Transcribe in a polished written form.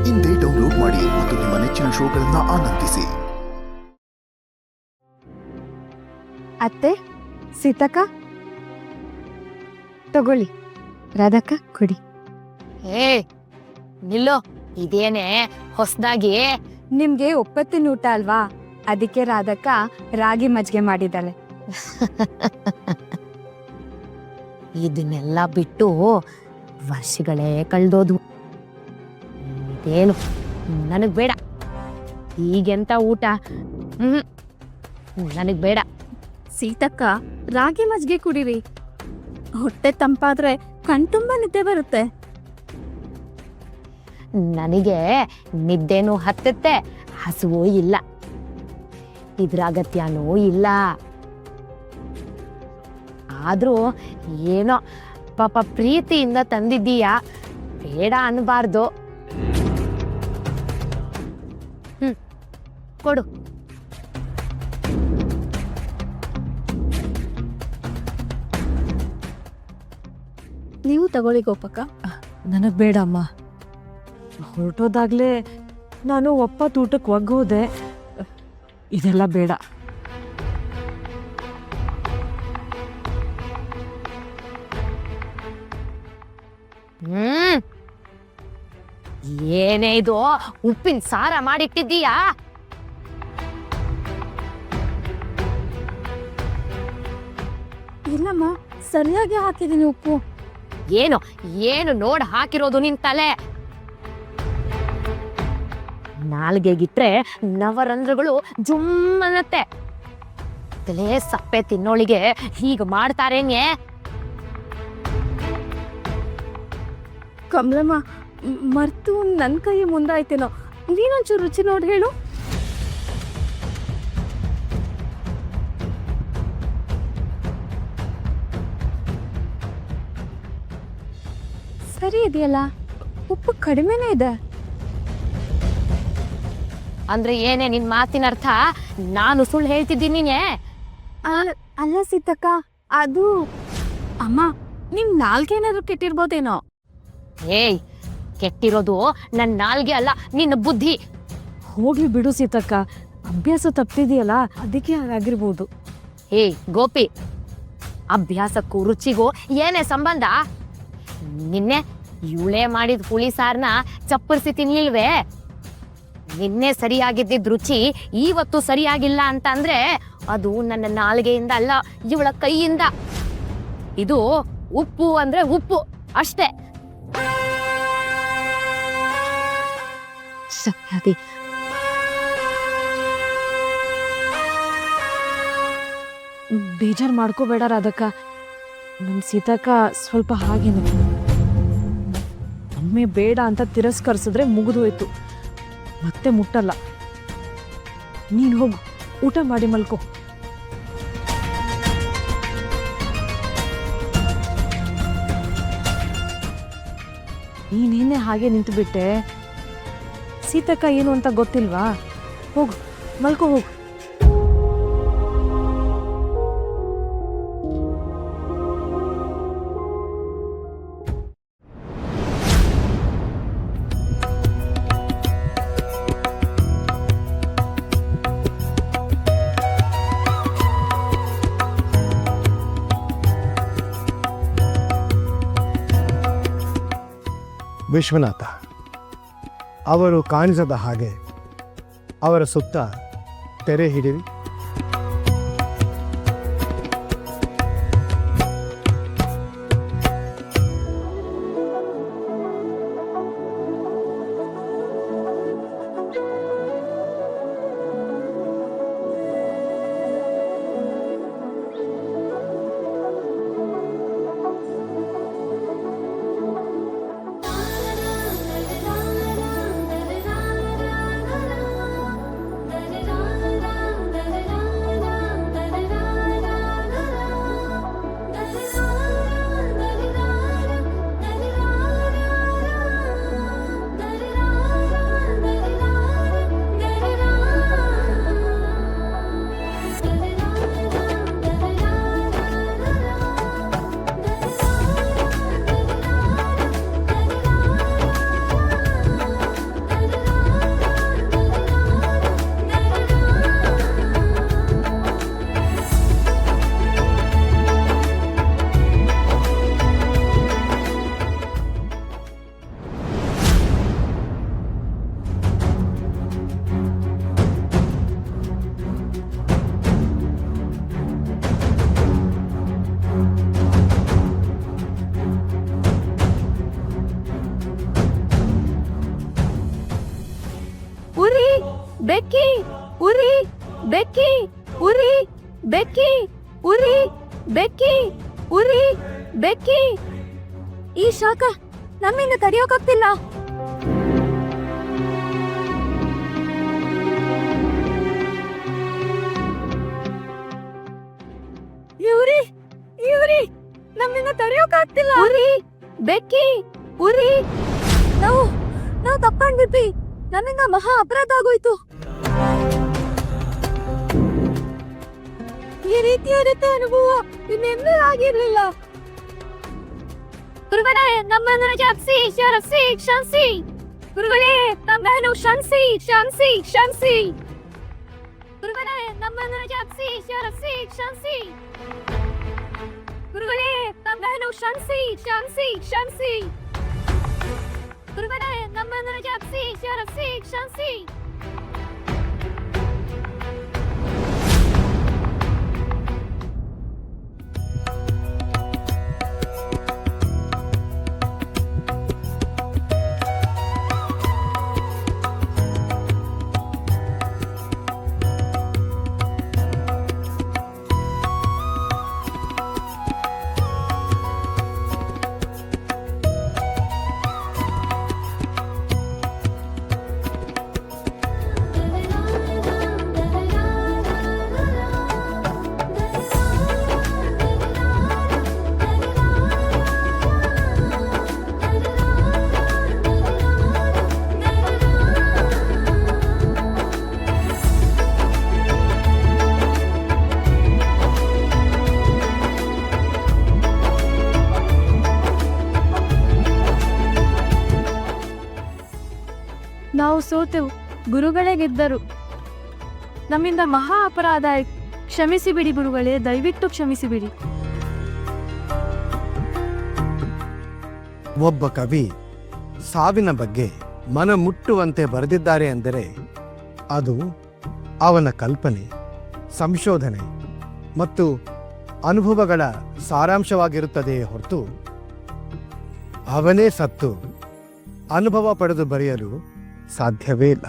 ಇಂದೇ ಡೌನ್ಲೋಡ್ ಮಾಡಿ ಮತ್ತು ನಿಮ್ಮ ನೆಚ್ಚಿನ ಶೋಗಳನ್ನ ಆನಂದಿಸಿ. ಅತ್ತೆ, ಸೀತಕ್ಕ ತಗೊಳ್ಳಿ, ರಾಧಕ್ಕ ಕೊಡಿ. ನಿಲ್ಲೋ, ಇದೇನೆ ಹೊಸದಾಗಿ? ನಿಮ್ಗೆ ಒಪ್ಪತ್ತಿನ ಊಟ ಅಲ್ವಾ, ಅದಕ್ಕೆ ರಾಧಕ್ಕ ರಾಗಿ ಮಜ್ಜಿಗೆ ಮಾಡಿದ್ದಾಳೆ. ಇದನ್ನೆಲ್ಲ ಬಿಟ್ಟು ವರ್ಷಗಳೇ ಕಳ್ದೋದು. ಇದೇನು ನನಗ್ ಬೇಡ, ಈಗೆಂತ ಊಟ ನನಗ್ ಬೇಡ. ಸೀತಕ್ಕ, ರಾಗಿ ಮಜ್ಜಿಗೆ ಕುಡಿರಿ, ಹೊಟ್ಟೆ ತಂಪಾದ್ರೆ ಕಣ್ತುಂಬ ನಿದ್ದೆ ಬರುತ್ತೆ. ನನಗೆ ನಿದ್ದೆನೂ ಹತ್ತತ್ತೆ, ಹಸುವೂ ಇಲ್ಲ, ಇದ್ರ ಅಗತ್ಯನೂ ಇಲ್ಲ. ಆದ್ರೂ ಏನೋ ಪಾಪ ಪ್ರೀತಿಯಿಂದ ತಂದಿದ್ದೀಯಾ, ಬೇಡ ಅನ್ಬಾರ್ದು. ಕೊಡು. ನೀವು ತಗೊಳ್ಳಿ ಗೋಪಕ್ಕ. ನನಗ್ ಬೇಡ ಅಮ್ಮ, ಹೊರಟೋದಾಗ್ಲೇ ನಾನು ಒಪ್ಪತ್ತು ಊಟಕ್ಕೆ ಒಗ್ಗೋದೆ, ಇದೆಲ್ಲ ಬೇಡ. ಏನೇ ಇದು, ಉಪ್ಪಿನ ಸಾರ ಮಾಡಿಟ್ಟಿದ್ದೀಯಾ? ಇಲ್ಲಮ್ಮ, ಸರಿಯಾಗಿ ಹಾಕಿದೀನಿ ಉಪ್ಪು. ಏನು ಏನು ನೋಡ್ ಹಾಕಿರೋದು ನಿನ್ ತಲೆ? ನಾಲ್ಗೆಗಿಟ್ರೆ ನವರಂಧ್ರಗಳು ಜುಮ್ಮನತ್ತೆ. ತಲೆ ಸಪ್ಪೆ ತಿನ್ನೋಳಿಗೆ ಹೀಗ ಮಾಡ್ತಾರೇನ್ಯೆ? ಕಮಲಮ್ಮ, ಮರ್ತು ನನ್ನ ಕೈ ಮುಂದಾಯ್ತೇನೋ, ನೀನೊಂಚೂರು ರುಚಿ ನೋಡಿ ಹೇಳು. ಸರಿ ಇದೆಯಲ್ಲ, ಉಪ್ಪು ಕಡಿಮೆನೇ ಇದೆ. ಅಂದ್ರೆ ಏನೇ ನಿನ್ ಮಾತಿನ ಅರ್ಥ? ನಾನು ಸುಳ್ಳು ಹೇಳ್ತಿದ್ದೀನಿ? ಅಲ್ಲ ಸೀತಕ್ಕ, ಅದು ಅಮ್ಮ, ನಿಮ್ ನಾಲ್ಗೇನಾದ್ರು ಕೆಟ್ಟಿರ್ಬೋದೇನೋ. ಏಯ್, ಕೆಟ್ಟಿರೋದು ನನ್ ನಾಲ್ಗೆ ಅಲ್ಲ, ನಿನ್ನ ಬುದ್ಧಿ. ಹೋಗ್ಲಿ ಬಿಡು ಸೀತಕ್ಕ, ಅಭ್ಯಾಸ ತಪ್ಪಿದೆಯಲ್ಲ, ಅದಕ್ಕೆ ಹಾಗಾಗಿರ್ಬೋದು. ಏಯ್ ಗೋಪಿ, ಅಭ್ಯಾಸಕ್ಕೂ ರುಚಿಗೂ ಏನೇ ಸಂಬಂಧ? ನಿನ್ನೆ ಇವಳೇ ಮಾಡಿದ ಹುಳಿ ಸಾರ್ನ ಚಪ್ಪರಿಸಿ ತಿನ್ಲಿಲ್ವೇ? ನಿನ್ನೆ ಸರಿಯಾಗಿದ್ದ ರುಚಿ ಇವತ್ತು ಸರಿಯಾಗಿಲ್ಲ ಅಂತ ಅಂದ್ರೆ ಅದು ನನ್ನ ನಾಲ್ಗೆಯಿಂದ ಅಲ್ಲ, ಇವಳ ಕೈಯಿಂದ. ಇದು ಉಪ್ಪು ಅಂದ್ರೆ ಉಪ್ಪು ಅಷ್ಟೇ. ಸರಿ, ಬೇಜಾರು ಮಾಡ್ಕೋಬೇಡ ರಾಧಕ್ಕ, ನಮ್ಮ ಸೀತಕ್ಕ ಸ್ವಲ್ಪ ಹಾಗೇನೆ. ಒಮ್ಮೆ ಬೇಡ ಅಂತ ತಿರಸ್ಕರಿಸಿದ್ರೆ ಮುಗಿದೋಯ್ತು, ಮತ್ತೆ ಮುಟ್ಟಲ್ಲ. ನೀನು ಹೋಗು, ಊಟ ಮಾಡಿ ಮಲ್ಕೋ. ನೀನೇನೆ ಹಾಗೆ ನಿಂತು ಬಿಟ್ಟೆ. ಸೀತಕ್ಕ ಏನು ಅಂತ ಗೊತ್ತಿಲ್ವಾ? ಹೋಗು, ಮಲ್ಕೋ ಹೋಗು. ವಿಶ್ವನಾಥ ಅವರು ಕಾಣಿಸದ ಹಾಗೆ ಅವರ ಸುತ್ತ ತೆರೆ ಹಿಡಿರಿ. ಬೆಕ್ಕಿ ಉರಿ ಬೆಕ್ಕಿ ಉರಿ ಬೆಕ್ಕಿ ಉರಿ ಬೆಕ್ಕಿ ಉರಿ ಬೆಕ್ಕಿ. ಈ ಶಾಖ ನಮ್ಮಿಂದ ತಡೆಯೋಕಾಗ್ತಿಲ್ಲ. ಇವ್ರಿ ಇವ್ರಿ ನಮ್ಮಿಂದ ತಡೆಯೋಕಾಗ್ತಿಲ್ಲ. ಉರಿ ಬೆಕ್ಕಿ ಉರಿ. ನಾವು ತಪ್ಕೊಂಡ್ಬಿಟ್ವಿ. ನಮ್ಮಿಂದ ಮಹಾ ಅಪರಾಧ ಆಗೋಯ್ತು. ಈ ರೀತಿಯಾದಂತ ಅನುಭವ ಇನ್ನೆಂದೂ ಆಗಿರ್ಲಿಲ್ಲ. ಗುರುಗಳೇ, ನಮ್ಮನ್ನು ಕ್ಷಮಿಸಿ ಕ್ಷಮಿಸಿ. ಗುರುಗಳೇ, ನಮ್ಮನ್ನು ಕ್ಷಮಿಸಿ ಕ್ಷಮಿಸಿ ಕ್ಷಮಿಸಿ. ಗುರುಗಳೇ, ನಮ್ಮನ್ನು ಕ್ಷಮಿಸಿ ಕ್ಷಮಿಸಿ. ಗುರುಗಳೇ, ನಮ್ಮನ್ನು ಕ್ಷಮಿಸಿ ಕ್ಷಮಿಸಿ. ಗುರುಗಳೇ, ನಮ್ಮನ್ನು ಕ್ಷಮಿಸಿ ಕ್ಷಮಿಸಿ. ನಾವು ಸೋತೆವು, ಗುರುಗಳೇ ಗೆದ್ದರು. ನಮ್ಮಿಂದ ಮಹಾ ಅಪರಾಧ ಆಯ್ತು. ಕ್ಷಮಿಸಿ ಬಿಡಿ ಗುರುಗಳೇ, ದಯವಿಟ್ಟು ಕ್ಷಮಿಸಿ ಬಿಡಿ. ಒಬ್ಬ ಕವಿ ಸಾವಿನ ಬಗ್ಗೆ ಮನ ಮುಟ್ಟುವಂತೆ ಬರೆದಿದ್ದಾರೆ ಅಂದರೆ ಅದು ಅವನ ಕಲ್ಪನೆ, ಸಂಶೋಧನೆ ಮತ್ತು ಅನುಭವಗಳ ಸಾರಾಂಶವಾಗಿರುತ್ತದೆ ಹೊರತು ಅವನೇ ಸತ್ತು ಅನುಭವ ಪಡೆದು ಬರೆಯಲು ಸಾಧ್ಯವೇ ಇಲ್ಲ.